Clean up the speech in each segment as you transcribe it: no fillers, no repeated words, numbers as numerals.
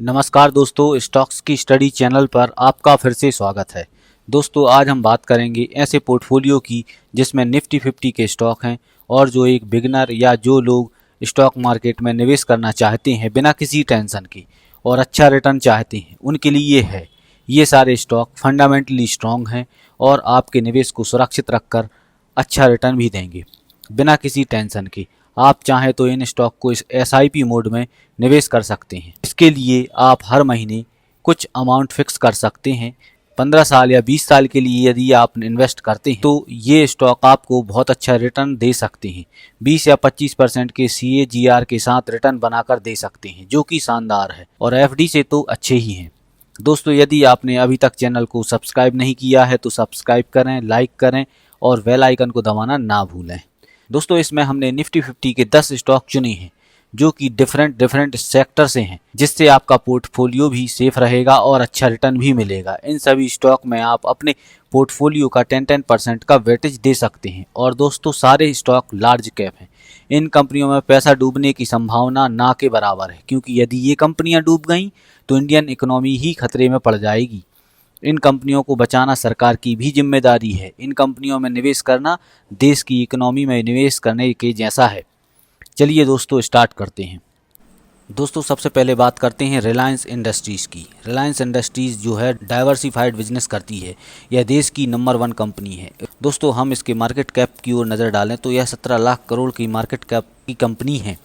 नमस्कार दोस्तों, स्टॉक्स की स्टडी चैनल पर आपका फिर से स्वागत है। दोस्तों, आज हम बात करेंगे ऐसे पोर्टफोलियो की जिसमें निफ्टी 50 के स्टॉक हैं और जो एक बिगिनर या जो लोग स्टॉक मार्केट में निवेश करना चाहते हैं बिना किसी टेंशन के और अच्छा रिटर्न चाहते हैं, उनके लिए है। ये सारे स्टॉक फंडामेंटली स्ट्रॉन्ग हैं और आपके निवेश को सुरक्षित रखकर अच्छा रिटर्न भी देंगे बिना किसी टेंशन के। आप चाहें तो इन स्टॉक को इस SIP मोड में निवेश कर सकते हैं। इसके लिए आप हर महीने कुछ अमाउंट फिक्स कर सकते हैं। 15 साल या 20 साल के लिए यदि आप इन्वेस्ट करते हैं तो ये स्टॉक आपको बहुत अच्छा रिटर्न दे सकते हैं। 20 या 25% के CAGR के साथ रिटर्न बनाकर दे सकते हैं, जो कि शानदार है और FD से तो अच्छे ही हैं। दोस्तों, यदि आपने अभी तक चैनल को सब्सक्राइब नहीं किया है तो सब्सक्राइब करें, लाइक करें और बेल आइकन को दबाना ना भूलें। दोस्तों, इसमें हमने निफ्टी 50 के 10 स्टॉक चुने हैं जो कि डिफरेंट सेक्टर से हैं, जिससे आपका पोर्टफोलियो भी सेफ रहेगा और अच्छा रिटर्न भी मिलेगा। इन सभी स्टॉक में आप अपने पोर्टफोलियो का 10% का वेटेज दे सकते हैं। और दोस्तों, सारे स्टॉक लार्ज कैप हैं। इन कंपनियों में पैसा डूबने की संभावना ना के बराबर है, क्योंकि यदि ये कंपनियां डूब गईं तो इंडियन इकोनॉमी ही खतरे में पड़ जाएगी। इन कंपनियों को बचाना सरकार की भी जिम्मेदारी है। इन कंपनियों में निवेश करना देश की इकोनॉमी में निवेश करने के जैसा है। चलिए दोस्तों, स्टार्ट करते हैं। दोस्तों, सबसे पहले बात करते हैं रिलायंस इंडस्ट्रीज़ की। रिलायंस इंडस्ट्रीज़ जो है डाइवर्सिफाइड बिजनेस करती है। यह देश की नंबर 1 कंपनी है। दोस्तों, हम इसके मार्केट कैप की ओर नज़र डालें तो यह 17 लाख करोड़ की मार्केट कैप की कंपनी है,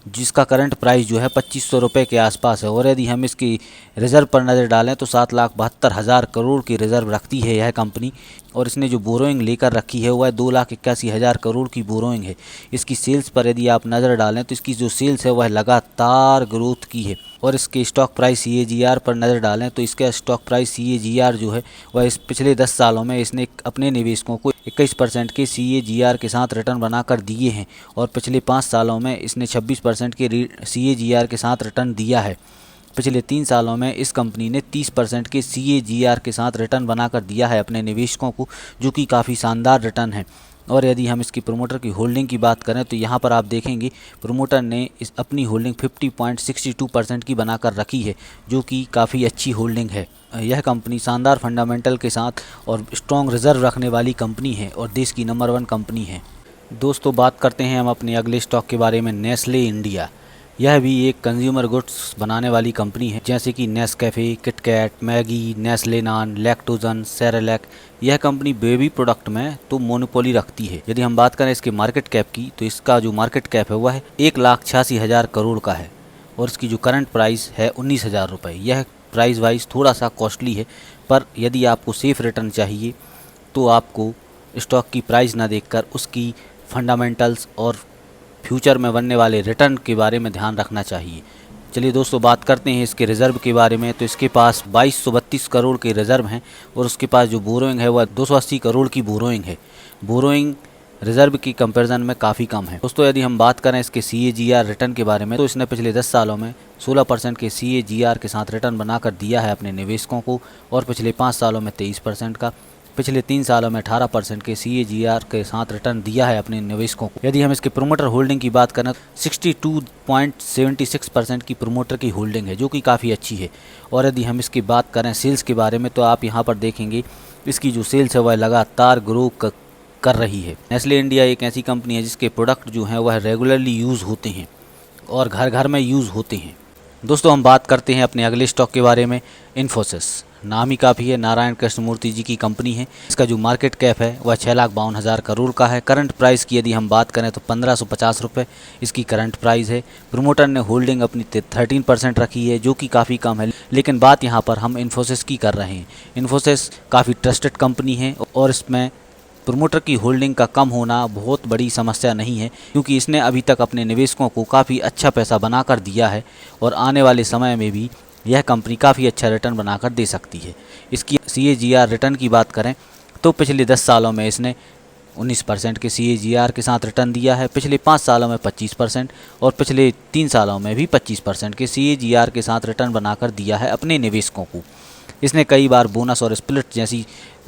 जिसका करंट प्राइस जो है 2500 रुपये के आसपास है। और यदि हम इसकी रिज़र्व पर नज़र डालें तो 7,72,000 करोड़ की रिज़र्व रखती है यह कंपनी। और इसने जो बोरोइंग लेकर रखी है वह 2,81,000 करोड़ की बोरोइंग है। इसकी सेल्स पर यदि आप नज़र डालें तो इसकी जो सेल्स है वह लगातार ग्रोथ की है। और इसके स्टॉक प्राइस CAGR पर नज़र डालें तो इसका स्टॉक प्राइस CAGR जो है वह इस पिछले 10 सालों में इसने अपने निवेशकों को 21% के CAGR के साथ रिटर्न बनाकर दिए हैं। और पिछले 5 सालों में इसने 26% के CAGR के साथ रिटर्न दिया है। पिछले 3 सालों में इस कंपनी ने 30% के CAGR के साथ रिटर्न बनाकर दिया है अपने निवेशकों को, जो कि काफ़ी शानदार रिटर्न है। और यदि हम इसकी प्रोमोटर की होल्डिंग की बात करें तो यहाँ पर आप देखेंगे प्रोमोटर ने अपनी होल्डिंग 50.62% की बनाकर रखी है, जो कि काफ़ी अच्छी होल्डिंग है। यह कंपनी शानदार फंडामेंटल के साथ और स्ट्रॉन्ग रिजर्व रखने वाली कंपनी है और देश की नंबर 1 कंपनी है। दोस्तों, बात करते हैं हम अपने अगले स्टॉक के बारे में, नेस्ले इंडिया। यह भी एक कंज्यूमर गुड्स बनाने वाली कंपनी है, जैसे कि नेस्कैफ़े, किटकैट, मैगी, नेस्ले नान, लैक्टोजन, सेरेलैक। यह कंपनी बेबी प्रोडक्ट में तो मोनोपोली रखती है। यदि हम बात करें इसके मार्केट कैप की तो इसका जो मार्केट कैप है वह 1,86,000 करोड़ का है और इसकी जो करंट प्राइस है 19,000 रुपये। यह प्राइस वाइज थोड़ा सा कॉस्टली है, पर यदि आपको सेफ रिटर्न चाहिए तो आपको स्टॉक की प्राइस ना देखकर उसकी फंडामेंटल्स और फ्यूचर में बनने वाले रिटर्न के बारे में ध्यान रखना चाहिए। चलिए दोस्तों, बात करते हैं इसके रिज़र्व के बारे में। तो इसके पास 2232 करोड़ के रिज़र्व हैं और उसके पास जो बोरोइंग है वह 280 करोड़ की बोरोइंग है। बोरोइंग रिज़र्व की कंपैरिजन में काफ़ी कम है। दोस्तों, यदि हम बात करें इसके CAGR रिटर्न के बारे में तो इसने पिछले 10 सालों में 16% के CAGR के साथ रिटर्न बनाकर दिया है अपने निवेशकों को और पिछले 5 सालों में 23% का, पिछले 3 सालों में 18% के CAGR के साथ रिटर्न दिया है अपने निवेशकों को। यदि हम इसके प्रोमोटर होल्डिंग की बात करें 62.76% की प्रोमोटर की होल्डिंग है, जो कि काफ़ी अच्छी है। और यदि हम इसकी बात करें सेल्स के बारे में तो आप यहाँ पर देखेंगे इसकी जो सेल्स है वह लगातार ग्रो कर रही है। नेस्ले इंडिया एक ऐसी कंपनी है जिसके प्रोडक्ट जो हैं वह रेगुलरली यूज़ होते हैं और घर घर में यूज़ होते हैं। दोस्तों, हम बात करते हैं अपने अगले स्टॉक के बारे में, इन्फोसिस। नाम ही काफ़ी है, नारायण कृष्णमूर्ति जी की कंपनी है। इसका जो मार्केट कैप है वह 6,52,000 करोड़ का है। करंट प्राइस की यदि हम बात करें तो 1,550 रुपये इसकी करंट प्राइस है। प्रोमोटर ने होल्डिंग अपनी 13% रखी है, जो कि काफ़ी कम है, लेकिन बात यहाँ पर हम इन्फोसिस की कर रहे हैं। इन्फोसिस काफ़ी ट्रस्टेड कंपनी है और इसमें प्रोमोटर की होल्डिंग का कम होना बहुत बड़ी समस्या नहीं है, क्योंकि इसने अभी तक अपने निवेशकों को काफ़ी अच्छा पैसा बनाकर दिया है और आने वाले समय में भी यह कंपनी काफ़ी अच्छा रिटर्न बनाकर दे सकती है। इसकी CAGR रिटर्न की बात करें तो पिछले 10 सालों में इसने 19% के CAGR के साथ रिटर्न दिया है, पिछले 5 सालों में 25% और पिछले 3 सालों में भी 25% के CAGR के साथ रिटर्न बनाकर दिया है अपने निवेशकों को। इसने कई बार बोनस और स्प्लिट जैसी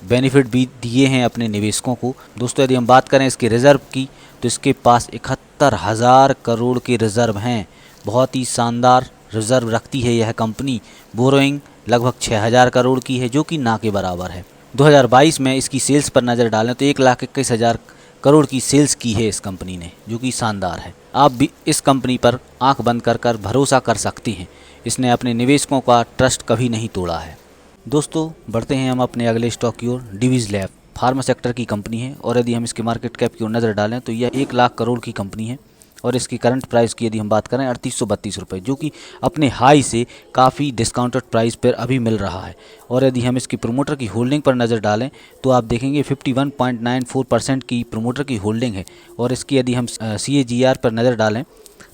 बेनिफिट भी दिए हैं अपने निवेशकों को। दोस्तों, यदि हम बात करें इसके रिज़र्व की तो इसके पास 71,000 करोड़ के रिज़र्व हैं। बहुत ही शानदार रिजर्व रखती है यह कंपनी। बोरोइंग लगभग 6000 करोड़ की है, जो कि ना के बराबर है। 2022 में इसकी सेल्स पर नज़र डालें तो 1,21,000 करोड़ की सेल्स की है इस कंपनी ने, जो कि शानदार है। आप भी इस कंपनी पर आंख बंद कर भरोसा कर सकते हैं। इसने अपने निवेशकों का ट्रस्ट कभी नहीं तोड़ा है। दोस्तों, बढ़ते हैं हम अपने अगले स्टॉक की ओर। डिवीज़ लैब फार्मा सेक्टर की कंपनी है और यदि हम इसके मार्केट कैप की ओर नज़र डालें तो यह 1,00,000 करोड़ की कंपनी है और इसकी करंट प्राइस की यदि हम बात करें 3832 रुपये, जो कि अपने हाई से काफ़ी डिस्काउंटेड प्राइस पर अभी मिल रहा है। और यदि हम इसकी प्रोमोटर की होल्डिंग पर नज़र डालें तो आप देखेंगे 51.94% की प्रोमोटर की होल्डिंग है। और इसकी यदि हम CAGR पर नज़र डालें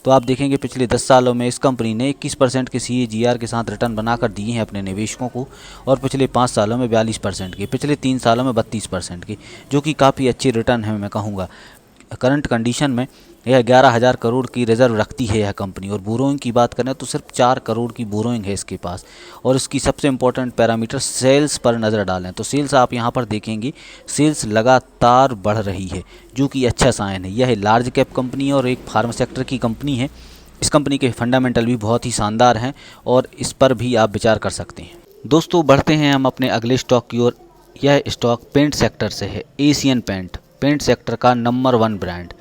तो आप देखेंगे पिछले 10 सालों में इस कंपनी ने 21% के CAGR के साथ रिटर्न बनाकर दिए हैं अपने निवेशकों को, और पिछले 5 सालों में 42% के, पिछले 3 सालों में 32% के, जो कि काफ़ी अच्छी रिटर्न है मैं कहूँगा। करंट कंडीशन में यह 11,000 करोड़ की रिजर्व रखती है यह कंपनी। और बोरोइंग की बात करें तो सिर्फ 4 करोड़ की बोरोइंग है इसके पास। और इसकी सबसे इम्पोर्टेंट पैरामीटर सेल्स पर नज़र डालें तो सेल्स आप यहाँ पर देखेंगे, सेल्स लगातार बढ़ रही है, जो कि अच्छा साइन है। यह लार्ज कैप कंपनी है और एक फार्मा सेक्टर की कंपनी है। इस कंपनी के फंडामेंटल भी बहुत ही शानदार हैं और इस पर भी आप विचार कर सकते हैं। दोस्तों, बढ़ते हैं हम अपने अगले स्टॉक की ओर। यह स्टॉक पेंट सेक्टर से है। एशियन पेंट सेक्टर का नंबर 1 ब्रांड।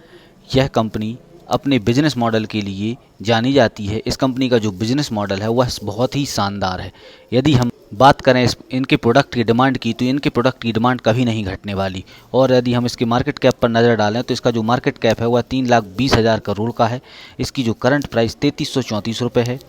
यह कंपनी अपने बिजनेस मॉडल के लिए जानी जाती है। इस कंपनी का जो बिजनेस मॉडल है वह बहुत ही शानदार है। यदि हम बात करें इनके प्रोडक्ट की डिमांड की तो इनके प्रोडक्ट की डिमांड कभी नहीं घटने वाली। और यदि हम इसके मार्केट कैप पर नज़र डालें तो इसका जो मार्केट कैप है वह 3,20,000 करोड़ का है। इसकी जो करंट प्राइस 3334 रुपये है।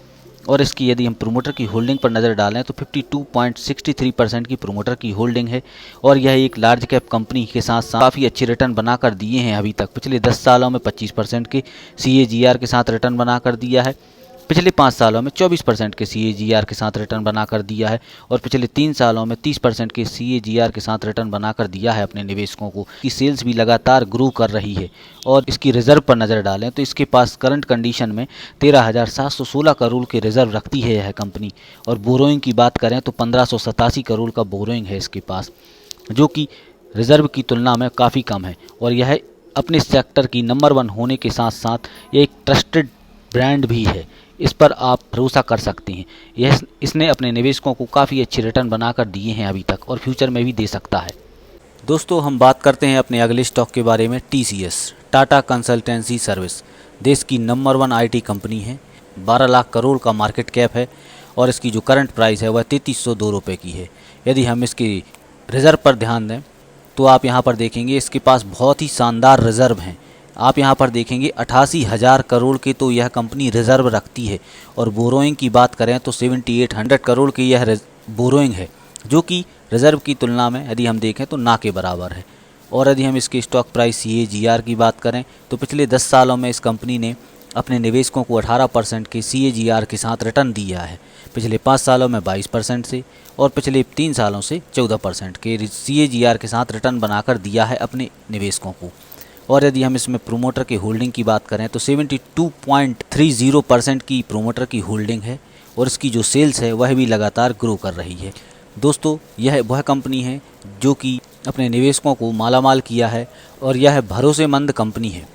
और इसकी यदि हम प्रोमोटर की होल्डिंग पर नज़र डालें तो 52.63% की प्रोमोटर की होल्डिंग है। और यह एक लार्ज कैप कंपनी के साथ साथ काफ़ी अच्छे रिटर्न बनाकर दिए हैं अभी तक। पिछले 10 सालों में 25% के CAGR के साथ रिटर्न बनाकर दिया है। पिछले 5 सालों में 24% के CAGR के साथ रिटर्न बनाकर दिया है। और पिछले 3 सालों में 30% के CAGR के साथ रिटर्न बनाकर दिया है अपने निवेशकों को। की सेल्स भी लगातार ग्रो कर रही है। और इसकी रिजर्व पर नज़र डालें तो इसके पास करंट कंडीशन में 13,716 करोड़ के रिजर्व रखती है यह कंपनी। और बोरोइंग की बात करें तो 1,587 करोड़ का बोरोइंग है इसके पास, जो कि रिजर्व की तुलना में काफ़ी कम है। और यह अपने सेक्टर की नंबर 1 होने के साथ साथ एक ट्रस्टेड ब्रांड भी है। इस पर आप भरोसा कर सकते हैं। इसने अपने निवेशकों को काफ़ी अच्छे रिटर्न बनाकर दिए हैं अभी तक और फ्यूचर में भी दे सकता है। दोस्तों, हम बात करते हैं अपने अगले स्टॉक के बारे में। TCS टाटा कंसल्टेंसी सर्विस देश की नंबर 1 IT कंपनी है। 12 लाख करोड़ का मार्केट कैप है और इसकी जो करंट प्राइस है वह 3302 रुपये की है। यदि हम इसकी रिज़र्व पर ध्यान दें तो आप यहाँ पर देखेंगे इसके पास बहुत ही शानदार रिज़र्व हैं। आप यहाँ पर देखेंगे 88,000 करोड़ की तो यह कंपनी रिज़र्व रखती है। और बोरोइंग की बात करें तो 7,800 करोड़ की यह बोरोइंग है, जो कि रिज़र्व की तुलना में यदि हम देखें तो ना के बराबर है। और यदि हम इसकी स्टॉक प्राइस CAGR की बात करें तो पिछले 10 सालों में इस कंपनी ने अपने निवेशकों को 18% के CAGR के साथ रिटर्न दिया है। पिछले 5 सालों में 22% से और पिछले 3 सालों से 14% के CAGR के साथ रिटर्न बनाकर दिया है अपने निवेशकों को। और यदि हम इसमें प्रोमोटर की होल्डिंग की बात करें तो 72.30% की प्रोमोटर की होल्डिंग है और इसकी जो सेल्स है वह भी लगातार ग्रो कर रही है। दोस्तों, यह वह कंपनी है जो कि अपने निवेशकों को मालामाल किया है और यह भरोसेमंद कंपनी है।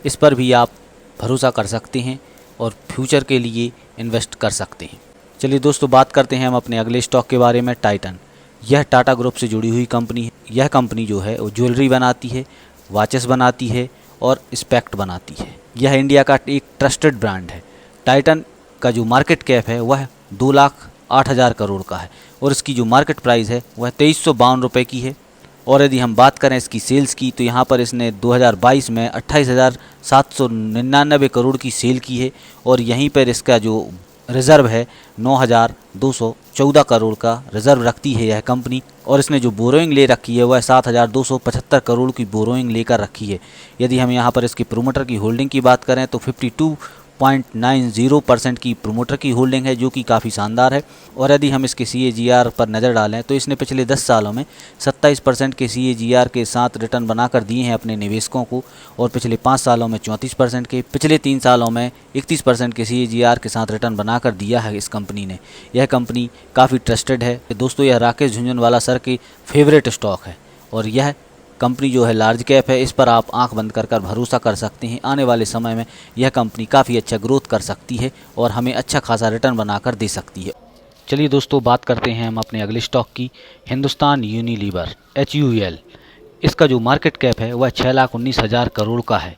इस पर भी आप भरोसा कर सकते हैं और फ्यूचर के लिए इन्वेस्ट कर सकते हैं। चलिए दोस्तों, बात करते हैं हम अपने अगले स्टॉक के बारे में। टाइटन, यह टाटा ग्रुप से जुड़ी हुई कंपनी है। यह कंपनी जो है वो ज्वेलरी बनाती है, वॉचेस बनाती है और स्पेक्ट बनाती है। यह इंडिया का एक ट्रस्टेड ब्रांड है। टाइटन का जो मार्केट कैप है वह 2,08,000 करोड़ का है और इसकी जो मार्केट प्राइस है वह 2352 रुपये की है। और यदि हम बात करें इसकी सेल्स की तो यहाँ पर इसने 2022 में 28,799 करोड़ की सेल की है। और यहीं पर इसका जो रिज़र्व है 9,214 करोड़ का रिज़र्व रखती है यह कंपनी। और इसने जो बोरोइंग ले रखी है वह 7,275 करोड़ की बोरोइंग लेकर रखी है। यदि हम यहाँ पर इसकी प्रोमोटर की होल्डिंग की बात करें तो 52.90% की प्रोमोटर की होल्डिंग है, जो कि काफ़ी शानदार है। और यदि हम इसके CAGR पर नज़र डालें तो इसने पिछले 10 सालों में 27% के CAGR के साथ रिटर्न बनाकर दिए हैं अपने निवेशकों को। और पिछले 5 सालों में 34% के, पिछले 3 सालों में 31% के CAGR के साथ रिटर्न बनाकर दिया है इस कंपनी ने। यह कंपनी काफ़ी ट्रस्टेड है। दोस्तों, यह राकेश झुनझुनवाला सर की फेवरेट स्टॉक है और यह कंपनी जो है लार्ज कैप है, इस पर आप आंख बंद कर भरोसा कर सकते हैं। आने वाले समय में यह कंपनी काफ़ी अच्छा ग्रोथ कर सकती है और हमें अच्छा खासा रिटर्न बनाकर दे सकती है। चलिए दोस्तों, बात करते हैं हम अपने अगले स्टॉक की, हिंदुस्तान यूनिलीवर HUL। इसका जो मार्केट कैप है वह 6,19,000 करोड़ का है।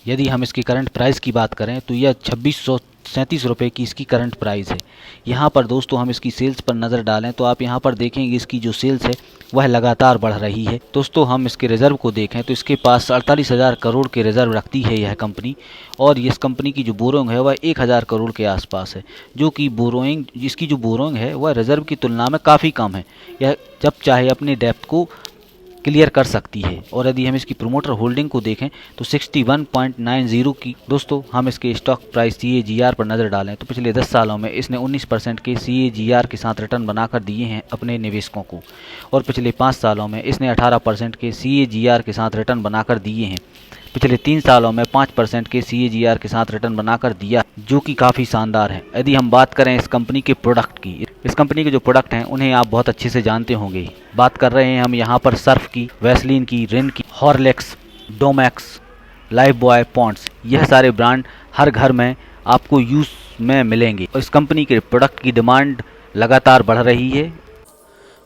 यदि हम इसकी करंट प्राइस की बात करें तो यह 2637 रुपये की इसकी करंट प्राइस है। यहाँ पर दोस्तों हम इसकी सेल्स पर नज़र डालें तो आप यहाँ पर देखेंगे इसकी जो सेल्स है वह लगातार बढ़ रही है। दोस्तों हम इसके रिज़र्व को देखें तो इसके पास 48,000 करोड़ के रिज़र्व रखती है यह कंपनी, और इस कंपनी की जो बोरोइंग है वह 1,000 करोड़ के आसपास है, जो कि इसकी जो बोरोइंग है वह रिज़र्व की तुलना में काफ़ी कम है। यह जब चाहे अपने डेप्थ को क्लियर कर सकती है। और यदि हम इसकी प्रोमोटर होल्डिंग को देखें तो 61.90 की। दोस्तों हम इसके स्टॉक प्राइस CAGR पर नज़र डालें तो पिछले 10 सालों में इसने 19% के CAGR के साथ रिटर्न बनाकर दिए हैं अपने निवेशकों को, और पिछले 5 सालों में इसने 18% के CAGR के साथ रिटर्न बनाकर दिए हैं। पिछले 3 सालों में 5% के CAGR के साथ रिटर्न बनाकर दिया, जो कि काफ़ी शानदार है। यदि हम बात करें इस कंपनी के प्रोडक्ट की, इस कंपनी के जो प्रोडक्ट हैं उन्हें आप बहुत अच्छे से जानते होंगे। बात कर रहे हैं हम यहाँ पर सर्फ की, वैसलीन की, रिन की, Horlicks, Domex, life boy, Pond's. यह सारे ब्रांड हर घर में आपको यूज़ में मिलेंगे और इस कंपनी के प्रोडक्ट की डिमांड लगातार बढ़ रही है।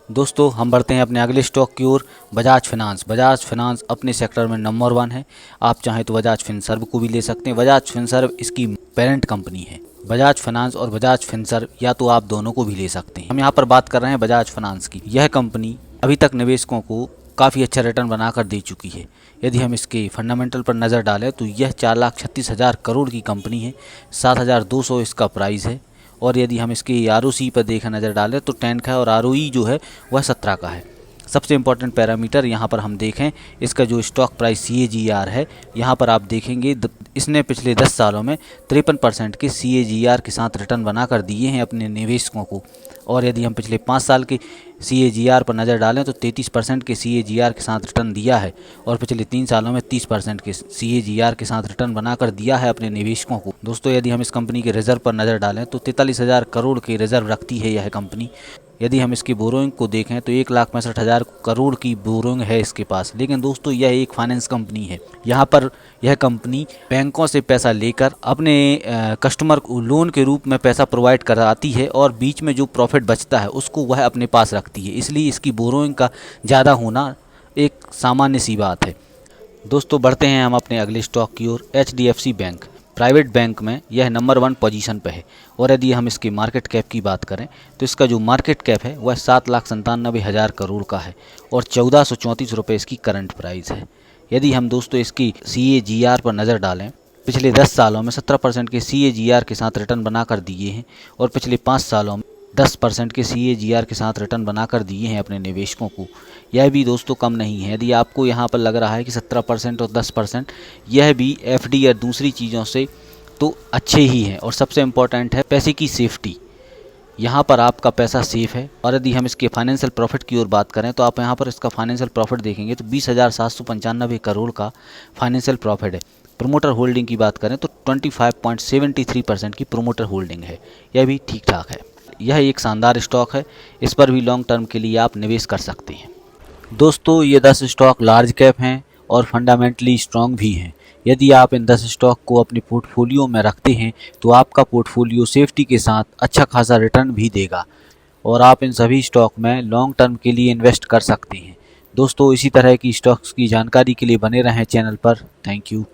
दोस्तों हम बढ़ते हैं अपने अगले स्टॉक की ओर, बजाज फाइनेंस। बजाज फाइनेंस अपने सेक्टर में नंबर 1 है। आप चाहें तो बजाज फिनसर्व को भी ले सकते हैं। बजाज फिनसर्व इसकी पेरेंट कंपनी है। बजाज फाइनेंस और बजाज फिनसर्व, या तो आप दोनों को भी ले सकते हैं। हम यहाँ पर बात कर रहे हैं बजाज फाइनेंस की। यह कंपनी अभी तक निवेशकों को काफ़ी अच्छा रिटर्न बनाकर दे चुकी है। यदि हम इसके फंडामेंटल पर नज़र डालें तो यह 4,36,000 करोड़ की कंपनी है। 7,200 इसका प्राइस है। और यदि हम इसके ROC पर देखकर नज़र डालें तो 10 का है और ROE जो है वह 17 का है। सबसे इम्पॉर्टेंट पैरामीटर यहाँ पर हम देखें, इसका जो स्टॉक प्राइस CAGR है, यहाँ पर आप देखेंगे इसने पिछले 10 सालों में 53% के CAGR के साथ रिटर्न बनाकर दिए हैं अपने निवेशकों को। और यदि हम पिछले 5 साल के CAGR पर नज़र डालें तो 33% के CAGR के साथ रिटर्न दिया है, और पिछले 3 सालों में 30% के CAGR के साथ रिटर्न बनाकर दिया है अपने निवेशकों को। दोस्तों यदि हम इस कंपनी के रिज़र्व पर नज़र डालें तो 43,000 करोड़ के रिज़र्व रखती है यह कंपनी। यदि हम इसकी बोरोइंग को देखें तो 1,65,000 करोड़ की बोरोइंग है इसके पास। लेकिन दोस्तों यह एक फाइनेंस कंपनी है। यहाँ पर यह कंपनी बैंकों से पैसा लेकर अपने कस्टमर को लोन के रूप में पैसा प्रोवाइड कराती है, और बीच में जो प्रॉफिट बचता है उसको वह अपने पास रखती है। इसलिए इसकी बोरोइंग का ज़्यादा होना एक सामान्य सी बात है। दोस्तों बढ़ते हैं हम अपने अगले स्टॉक की ओर, HDFC बैंक। प्राइवेट बैंक में यह नंबर 1 पोजीशन पे है। और यदि हम इसकी मार्केट कैप की बात करें तो इसका जो मार्केट कैप है वह 7,97,000 करोड़ का है, और 1,434 रुपये इसकी करंट प्राइस है। यदि हम दोस्तों इसकी CAGR पर नज़र डालें, पिछले 10 सालों में 17% के CAGR के साथ रिटर्न बनाकर दिए हैं, और पिछले 5 सालों में 10% के CAGR के साथ रिटर्न बनाकर दिए हैं अपने निवेशकों को। यह भी दोस्तों कम नहीं है। यदि आपको यहाँ पर लग रहा है कि 17% और 10%, यह भी FD या दूसरी चीज़ों से तो अच्छे ही हैं। और सबसे इम्पोर्टेंट है पैसे की सेफ्टी। यहाँ पर आपका पैसा सेफ है। और यदि हम इसके फाइनेंशियल प्रॉफिट की ओर बात करें तो आप यहाँ पर इसका फाइनेंशियल प्रॉफिट देखेंगे तो 20,795 करोड़ का फाइनेंशियल प्रॉफिट है। प्रोमोटर होल्डिंग की बात करें तो 25.73% की प्रोमोटर होल्डिंग है। यह भी ठीक ठाक है। यह एक शानदार स्टॉक है। इस पर भी लॉन्ग टर्म के लिए आप निवेश कर सकते हैं। दोस्तों ये 10 स्टॉक लार्ज कैप हैं और फंडामेंटली स्ट्रॉन्ग भी हैं। यदि आप इन 10 स्टॉक को अपने पोर्टफोलियो में रखते हैं तो आपका पोर्टफोलियो सेफ्टी के साथ अच्छा खासा रिटर्न भी देगा, और आप इन सभी स्टॉक में लॉन्ग टर्म के लिए इन्वेस्ट कर सकते हैं। दोस्तों इसी तरह की स्टॉक्स की जानकारी के लिए बने रहें चैनल पर। Thank you.